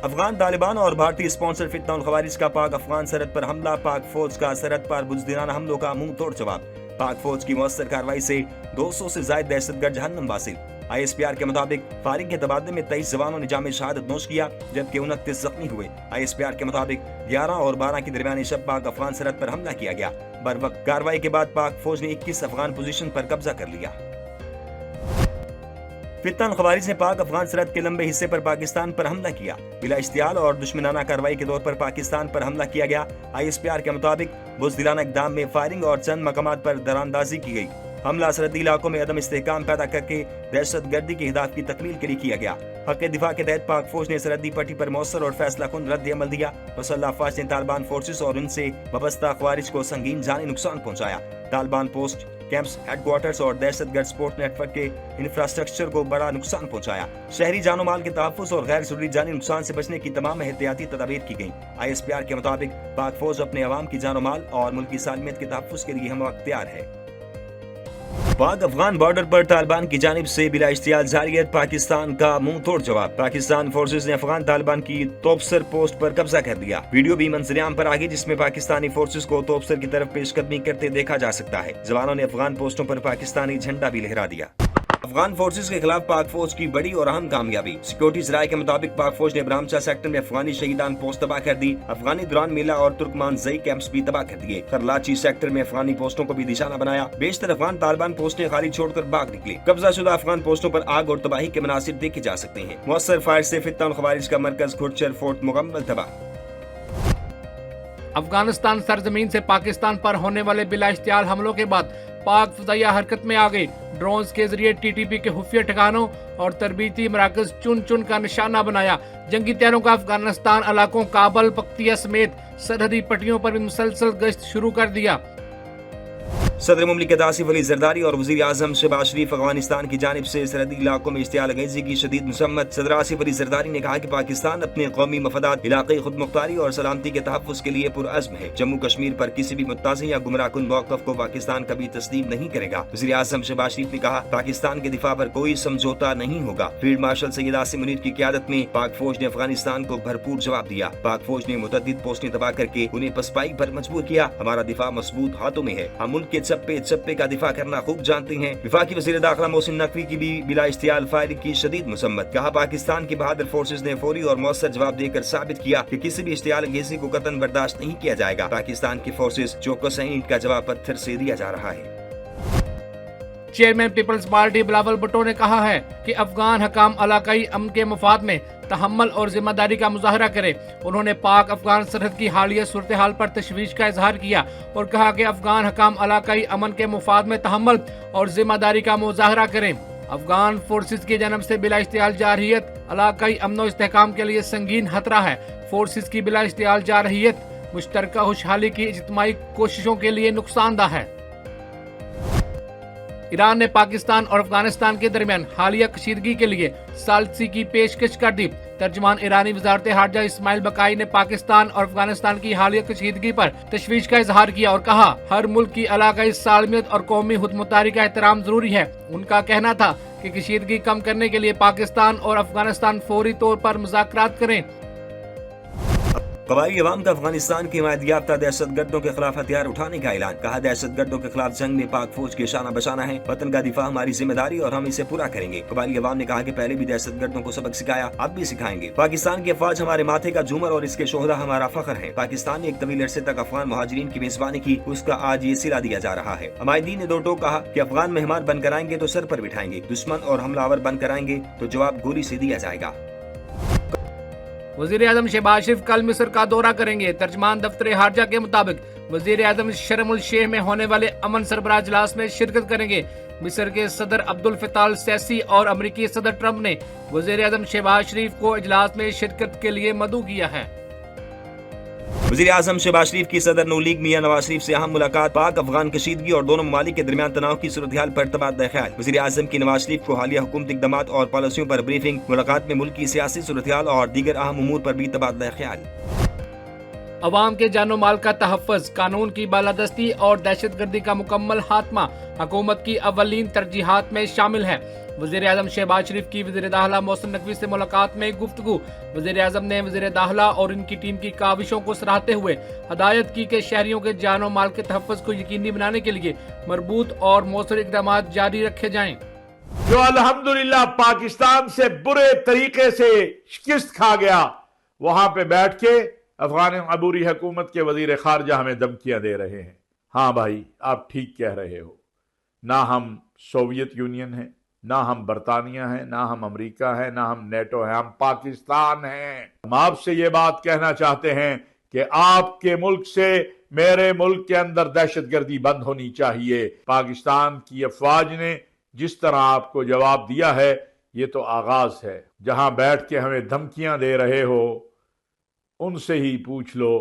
افغان طالبان اور بھارتی اسپانسر فتنہ الخوارج کا پاک افغان سرحد پر حملہ، پاک فوج کا سرحد پر بزدلانہ حملوں کا منہ توڑ جواب۔ پاک فوج کی مؤثر کارروائی سے 200 سے زائد دہشت گرد جہنم واصل۔ ISPR کے مطابق فائرنگ کے تبادلے میں 23 جوانوں نے جام شہادت نوش کیا جبکہ 29 زخمی ہوئے۔ ISPR کے مطابق 11 اور 12 کی درمیانی شب پاک افغان سرحد پر حملہ کیا گیا۔ بروقت کارروائی کے بعد پاک فوج نے 21 افغان پوزیشن پر قبضہ کر لیا۔ فتنہ الخوارج نے پاک افغان سرحد کے لمبے حصے پر پاکستان پر حملہ کیا۔ بلا اشتعال اور دشمنانہ کارروائی کے طور پر پاکستان پر حملہ کیا گیا۔ ISPR کے مطابق بزدلانہ اقدام میں فائرنگ اور چند مقامات پر دراندازی کی گئی۔ حملہ سرحدی علاقوں میں عدم استحکام پیدا کر کے دہشت گردی کے اہداف کی تکمیل کے لیے کیا گیا۔ حق دفاع کے تحت پاک فوج نے سرحدی پٹی پر مؤثر اور فیصلہ کن رد عمل دیا۔ مسلح افواج نے طالبان فورسز اور ان سے وابستہ خوارج کو سنگین جانی نقصان پہنچایا۔ Taliban post, camps, headquarters اور دہشت گرد سپورٹ نیٹ ورک کے انفراسٹرکچر کو بڑا نقصان پہنچایا۔ شہری جان و مال کے تحفظ اور غیر ضروری جانی نقصان سے بچنے کی تمام احتیاطی تدابیر کی گئیں۔ ISPR کے مطابق پاک فوج اپنے عوام کی جان و مال اور ملکی سالمیت کے تحفظ کے لیے ہم وقت تیار ہے۔ پاک افغان بارڈر پر طالبان کی جانب سے بلا اشتعال جارحیت، پاکستان کا منہ توڑ جواب۔ پاکستان فورسز نے افغان طالبان کی توپسر پوسٹ پر قبضہ کر لیا۔ ویڈیو بھی منظر عام پر آگئی جس میں پاکستانی فورسز کو توپسر کی طرف پیش قدمی کرتے دیکھا جا سکتا ہے۔ جوانوں نے افغان پوسٹوں پر پاکستانی جھنڈا بھی لہرا دیا۔ افغان فورسز کے خلاف پاک فوج کی بڑی اور اہم کامیابی۔ سیکورٹی ذرائع کے مطابق پاک فوج نے برامچہ سیکٹر میں افغانی شہیدان پوسٹ تباہ کر دی۔ افغانی دران میلہ اور ترکمان زئی کیمپس بھی تباہ کر دیے۔ خرلاچی سیکٹر میں افغانی پوسٹوں کو بھی نشانہ بنایا۔ بیشتر افغان طالبان پوسٹیں خالی چھوڑ کر بھاگ نکلے۔ قبضہ شدہ افغان پوسٹوں پر آگ اور تباہی کے مناظر دیکھے جا سکتے ہیں۔ مؤثر فائر سے فتنہ الخوارج کا مرکز کھرچر فورٹ مکمل تباہ۔ افغانستان سرزمین سے پاکستان پر ہونے والے بلا اشتعال حملوں کے بعد پاک فضائیہ حرکت میں آ گئی۔ ڈرونز کے ذریعے TTP کے خفیہ ٹھکانوں اور تربیتی مراکز چن کا نشانہ بنایا۔ جنگی طیاروں کا افغانستان علاقوں کابل، پختیا سمیت سرحدی پٹیوں پر بھی مسلسل گشت شروع کر دیا۔ صدر مملکت آصف علی زرداری اور وزیر اعظم شہباز شریف افغانستان کی جانب سے سرحدی علاقوں میں اشتعال انگیزی کی شدید مذمت۔ صدر آصف علی زرداری نے کہا کہ پاکستان اپنے قومی مفادات، علاقائی خود مختاری اور سلامتی کے تحفظ کے لیے پرعزم ہے۔ جموں کشمیر پر کسی بھی متنازع یا گمراہ کن موقف کو پاکستان کبھی تسلیم نہیں کرے گا۔ وزیر اعظم شہباز شریف نے کہا پاکستان کے دفاع پر کوئی سمجھوتا نہیں ہوگا۔ فیلڈ مارشل سید عاصم منیر کی قیادت میں پاک فوج نے افغانستان کو بھرپور جواب دیا۔ پاک فوج نے متعدد پوسٹیں تباہ کر کے انہیں پسپائی پر مجبور کیا۔ ہمارا دفاع مضبوط ہاتھوں میں ہے، ہم ملک کے چپے چپے کا دفاع کرنا خوب جانتے ہیں۔ وفاقی وزیر داخلہ محسن نقوی کی بھی بلا اشتعال فائرنگ کی شدید مذمت۔ کہا پاکستان کی بہادر فورسز نے فوری اور مؤثر جواب دے کر ثابت کیا کہ کسی بھی اشتعال انگیزی کو قطعاً برداشت نہیں کیا جائے گا۔ پاکستان کی فورسز چوکس ہیں، ان کا جواب پتھر سے دیا جا رہا ہے۔ چیئرمین پیپلز پارٹی بلاول بھٹو نے کہا ہے کہ افغان حکام علاقائی امن کے مفاد میں تحمل اور ذمہ داری کا مظاہرہ کرے۔ انہوں نے پاک افغان سرحد کی حالیہ صورتحال پر تشویش کا اظہار کیا اور کہا کہ افغان حکام علاقائی امن کے مفاد میں تحمل اور ذمہ داری کا مظاہرہ کریں۔ افغان فورسز کی جانب سے بلا اشتعال جارحیت علاقائی امن و استحکام کے لیے سنگین خطرہ ہے۔ فورسز کی بلا اشتعال جارحیت مشترکہ خوشحالی کی اجتماعی کوششوں کے لیے نقصان دہ ہے۔ ایران نے پاکستان اور افغانستان کے درمیان حالیہ کشیدگی کے لیے ثالثی کی پیشکش کر دی۔ ترجمان ایرانی وزارت خارجہ اسماعیل بقائی نے پاکستان اور افغانستان کی حالیہ کشیدگی پر تشویش کا اظہار کیا اور کہا ہر ملک کی علاقائی سالمیت اور قومی خود مختاری کا احترام ضروری ہے۔ ان کا کہنا تھا کہ کشیدگی کم کرنے کے لیے پاکستان اور افغانستان فوری طور پر مذاکرات کریں۔ قبائلی عوام کا افغانستان کی حمایت یافتہ دہشت گردوں کے خلاف ہتھیار اٹھانے کا اعلان۔ کہا دہشت گردوں کے خلاف جنگ میں پاک فوج کے شانہ بشانہ ہے۔ وطن کا دفاع ہماری ذمہ داری اور ہم اسے پورا کریں گے۔ قبائلی عوام نے کہا کہ پہلے بھی دہشت گردوں کو سبق سکھایا، اب بھی سکھائیں گے۔ پاکستان کی افواج ہمارے ماتھے کا جھومر اور اس کے شہداء ہمارا فخر ہے۔ پاکستان نے ایک طویل عرصے تک افغان مہاجرین کی میزبانی کی، اس کا آج یہ صلہ دیا جا رہا ہے۔ عمائدین نے دو ٹوک کہا کہ افغان مہمان بن کر آئیں گے تو سر پر بٹھائیں گے، دشمن اور حملہ آور بن کر آئیں گے تو جواب گولی سے دیا جائے گا۔ وزیر اعظم شہباز شریف کل مصر کا دورہ کریں گے۔ ترجمان دفتر خارجہ کے مطابق وزیر اعظم شرم الشیخ میں ہونے والے امن سربراہ اجلاس میں شرکت کریں گے۔ مصر کے صدر عبد الفتاح السیسی اور امریکی صدر ٹرمپ نے وزیر اعظم شہباز شریف کو اجلاس میں شرکت کے لیے مدعو کیا ہے۔ وزیر اعظم شہباز شریف کی صدر نون لیگ میاں نواز شریف سے اہم ملاقات۔ پاک افغان کشیدگی اور دونوں ممالک کے درمیان تناؤ کی صورتحال پر تبادلہ خیال۔ وزیر اعظم کی نواز شریف کو حالیہ حکومتی اقدامات اور پالیسیوں پر بریفنگ۔ ملاقات میں ملک کی سیاسی صورتحال اور دیگر اہم امور پر بھی تبادلہ خیال۔ عوام کے جان و مال کا تحفظ، قانون کی بالادستی اور دہشت گردی کا مکمل خاتمہ حکومت کی اولین ترجیحات میں شامل ہے۔ وزیر اعظم شہباز شریف کی وزیر داخلہ محسن نقوی سے ملاقات میں گفتگو۔ وزیر اعظم نے وزیر داخلہ اور ان کی ٹیم کی کاوشوں کو سراہتے ہوئے ہدایت کی کہ شہریوں کے جان و مال کے تحفظ کو یقینی بنانے کے لیے مربوط اور مؤثر اقدامات جاری رکھے جائیں۔ جو الحمدللہ پاکستان سے برے طریقے سے شکست کھا گیا، وہاں پہ بیٹھ کے افغان عبوری حکومت کے وزیر خارجہ ہمیں دھمکیاں دے رہے ہیں۔ ہاں بھائی، آپ ٹھیک کہہ رہے ہو، نہ ہم سوویت یونین ہیں، نہ ہم برطانیہ ہیں، نہ ہم امریکہ ہیں، نہ ہم نیٹو ہیں، ہم پاکستان ہیں۔ ہم آپ سے یہ بات کہنا چاہتے ہیں کہ آپ کے ملک سے میرے ملک کے اندر دہشت گردی بند ہونی چاہیے۔ پاکستان کی افواج نے جس طرح آپ کو جواب دیا ہے، یہ تو آغاز ہے۔ جہاں بیٹھ کے ہمیں دھمکیاں دے رہے ہو، ان سے ہی پوچھ لو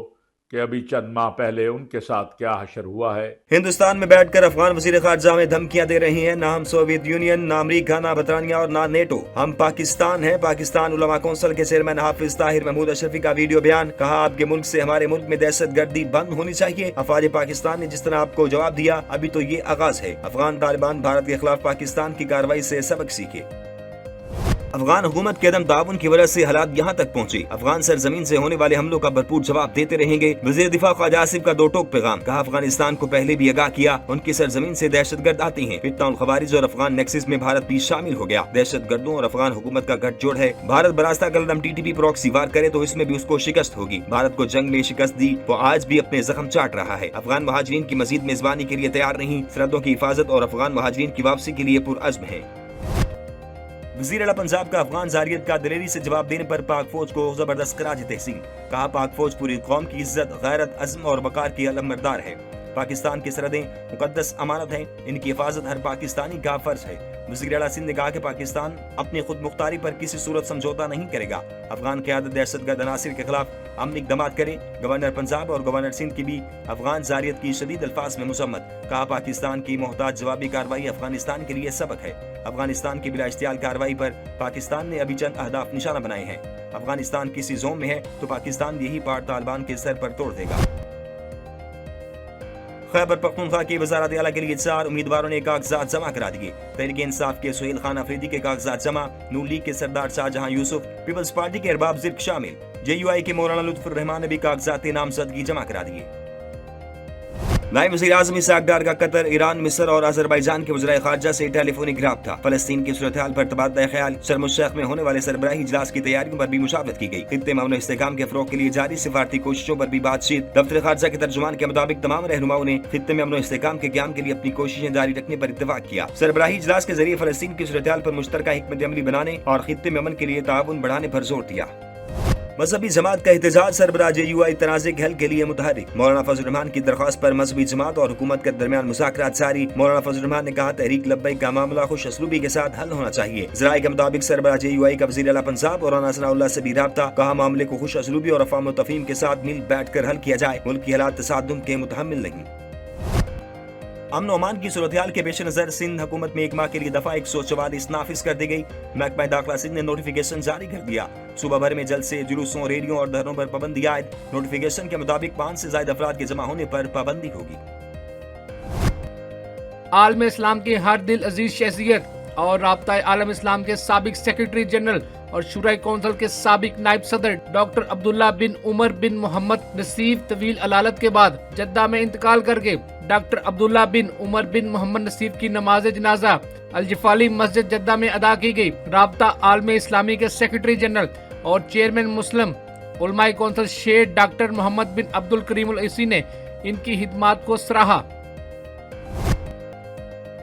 کہ ابھی چند ماہ پہلے ان کے ساتھ کیا حشر ہوا ہے۔ ہندوستان میں بیٹھ کر افغان وزیر خارجہ ہمیں دھمکیاں دے رہی ہیں۔ نہ ہم سوویت یونین، نہ امریکہ، نہ برطانیہ اور نہ نیٹو، ہم پاکستان ہیں۔ پاکستان علماء کونسل کے چیئرمین حافظ طاہر محمود اشرفی کا ویڈیو بیان۔ کہا، آپ کے ملک سے ہمارے ملک میں دہشت گردی بند ہونی چاہیے۔ افواج پاکستان نے جس طرح آپ کو جواب دیا، ابھی تو یہ آغاز ہے۔ افغان طالبان بھارت کے خلاف پاکستان کی کارروائی سے سبق سیکھے۔ افغان حکومت کے عدم تعاون کی وجہ سے حالات یہاں تک پہنچے۔ افغان سرزمین سے ہونے والے حملوں کا بھرپور جواب دیتے رہیں گے۔ وزیر دفاع خواجہ آصف کا دو ٹوک پیغام۔ کہا، افغانستان کو پہلے بھی آگاہ کیا، ان کی سرزمین سے دہشت گرد آتے ہیں۔ فتنہ الخوارج اور افغان نیکسس میں بھارت بھی شامل ہو گیا۔ دہشت گردوں اور افغان حکومت کا گٹھ جوڑ ہے۔ بھارت براستہ کلدم TTP پراکسی وار کرے تو اس میں بھی اس کو شکست ہوگی۔ بھارت کو جنگ میں شکست دی، وہ آج بھی اپنے زخم چاٹ رہا ہے۔ افغان مہاجرین کی مزید میزبانی کے لیے تیار نہیں، سرحدوں کی حفاظت اور افغان مہاجرین کی واپسی کے لیے پرعزم ہے۔ وزیر اعلیٰ پنجاب کا افغان زاریت کا دلیری سے جواب دینے پر پاک فوج کو زبردست خراج تحسین۔ کہا، پاک فوج پوری قوم کی عزت، غیرت، عزم اور وقار کی علمبردار ہے۔ پاکستان کی سرحدیں مقدس امانت ہیں، ان کی حفاظت ہر پاکستانی کا فرض ہے۔ وزیر اعلیٰ سندھ نے کہا کہ پاکستان اپنی خود مختاری پر کسی صورت سمجھوتہ نہیں کرے گا۔ افغان قیادت دہشت گرد عناصر کے خلاف امن اقدامات کرے۔ گورنر پنجاب اور گورنر سندھ کی بھی افغان زاریت کی شدید الفاظ میں مذمت۔ کہا، پاکستان کی محتاط جوابی کارروائی افغانستان کے لیے سبق ہے۔ افغانستان کی بلا اشتعال کارروائی پر پاکستان نے ابھی چند اہداف نشانہ بنائے ہیں۔ افغانستان کسی زون میں ہے تو پاکستان یہی پار طالبان کے سر پر توڑ دے گا۔ خیبر پختونخوا کی وزارت اعلیٰ کے لیے 4 امیدواروں نے کاغذات جمع کرا دیے۔ تحریک انصاف کے سہیل خان افریدی کے کاغذات جمع، نون لیگ کے سردار شاہجہاں یوسف، پیپلز پارٹی کے ارباب زرق شامل۔ JUI کے مولانا لطف الرحمان نے بھی کاغذات نامزدگی جمع کرا دیے۔ نائب وزیر اعظم اسحاق ڈار کا قطر، ایران، مصر اور آذربائیجان کے وزرائے خارجہ سے ٹیلی فونک رابطہ۔ فلسطین کی صورتحال پر تبادلہ خیال۔ شرم الشیخ میں ہونے والے سربراہی اجلاس کی تیاریوں پر بھی مشاورت کی گئی۔ خطے میں امن و استحکام کے فروغ کے لیے جاری سفارتی کوششوں پر بھی بات چیت۔ دفتر خارجہ کے ترجمان کے مطابق تمام رہنماؤں نے خطے میں امن و استحکام کے قیام کے لیے اپنی کوششیں جاری رکھنے پر اتفاق کیا۔ سربراہی اجلاس کے ذریعے فلسطین کی صورتحال پر مشترکہ حکمت عملی بنانے اور خطے میں امن کے لیے تعاون بڑھانے پر زور دیا۔ مذہبی جماعت کا احتجاج، سربراہ JUI تنازع کے حل کے لیے متحرک۔ مولانا فضل الرحمان کی درخواست پر مذہبی جماعت اور حکومت کے درمیان مذاکرات جاری۔ مولانا فضل الرحمان نے کہا، تحریک لبیک کا معاملہ خوش اسلوبی کے ساتھ حل ہونا چاہیے۔ ذرائع کے مطابق سربراہ JUI کا وزیر اعلیٰ پنجاب اور رانا ثناء اللہ سے بھی رابطہ۔ کہا، معاملے کو خوش اسلوبی اور افہام و تفہیم کے ساتھ مل بیٹھ کر حل کیا جائے۔ ملک کی حالات تصادم کے متحمل نہیں۔ امن و امان کی صورتحال کے پیش نظر سندھ حکومت میں 1 ماہ کے لیے دفعہ 144 نافذ کر دی گئی۔ محکمہ داخلہ سندھ نے نوٹیفیکیشن جاری کر دیا۔ صوبہ بھر میں جلد سے جلوسوں، ریلیوں اور دھرنوں پر پابندی عائد۔ نوٹیفیکیشن کے مطابق 5 سے زائد افراد کے جمع ہونے پر پابندی ہوگی۔ عالم اسلام کی ہر دل عزیز شخصیت اور رابطہ عالم اسلام کے سابق سیکرٹری جنرل اور شورائے کونسل کے سابق نائب صدر ڈاکٹر عبداللہ بن عمر بن محمد نصیف طویل علالت کے بعد جدہ میں انتقال کر گئے۔ ڈاکٹر عبداللہ بن عمر بن محمد نصیف کی نماز جنازہ الجفالی مسجد جدہ میں ادا کی گئی۔ رابطہ عالم اسلامی کے سیکرٹری جنرل اور چیئرمین مسلم علماء کونسل شیخ ڈاکٹر محمد بن عبد الکریم العیسی نے ان کی خدمات کو سراہا۔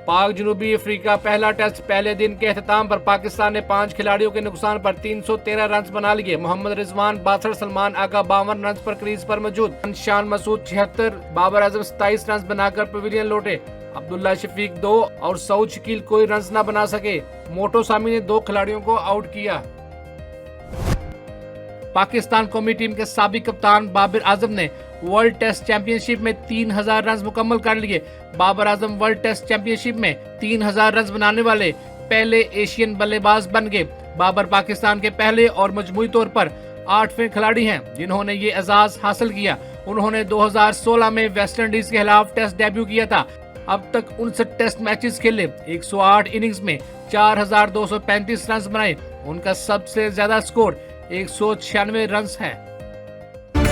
پاک جنوبی افریقہ پہلا ٹیسٹ پہلے دن کے اختتام پر پاکستان نے 5 کھلاڑیوں کے نقصان پر 313 رنز بنا لیے۔ محمد رضوان 62، سلمان آغا 52 رنز پر کریز پر موجود۔ شان مسعود 76، بابر اعظم 27 رنز بنا کر پویلین لوٹے۔ عبداللہ شفیق 2 اور سعود شکیل کوئی رنز نہ بنا سکے۔ موٹو سامی نے 2 کھلاڑیوں کو آؤٹ کیا۔ پاکستان قومی ٹیم کے سابق کپتان بابر اعظم نے ورلڈ ٹیسٹ چیمپئن شپ میں 3000 رنز مکمل کر لیے۔ Babar Azam world test champion شپ میں 3000 رنز بنانے والے پہلے ایشین بلے باز بن گئے۔ بابر پاکستان کے پہلے اور مجموعی طور پر 8ویں کھلاڑی ہیں جنہوں نے یہ اعزاز حاصل کیا۔ انہوں نے 2016 میں ویسٹ انڈیز کے خلاف ٹیسٹ ڈیبیو کیا تھا۔ اب تک 59 ٹیسٹ میچز کھیلے، 108 اننگز میں 4235 رنز بنائے۔ ان کا سب سے زیادہ سکور 196 رنز ہے۔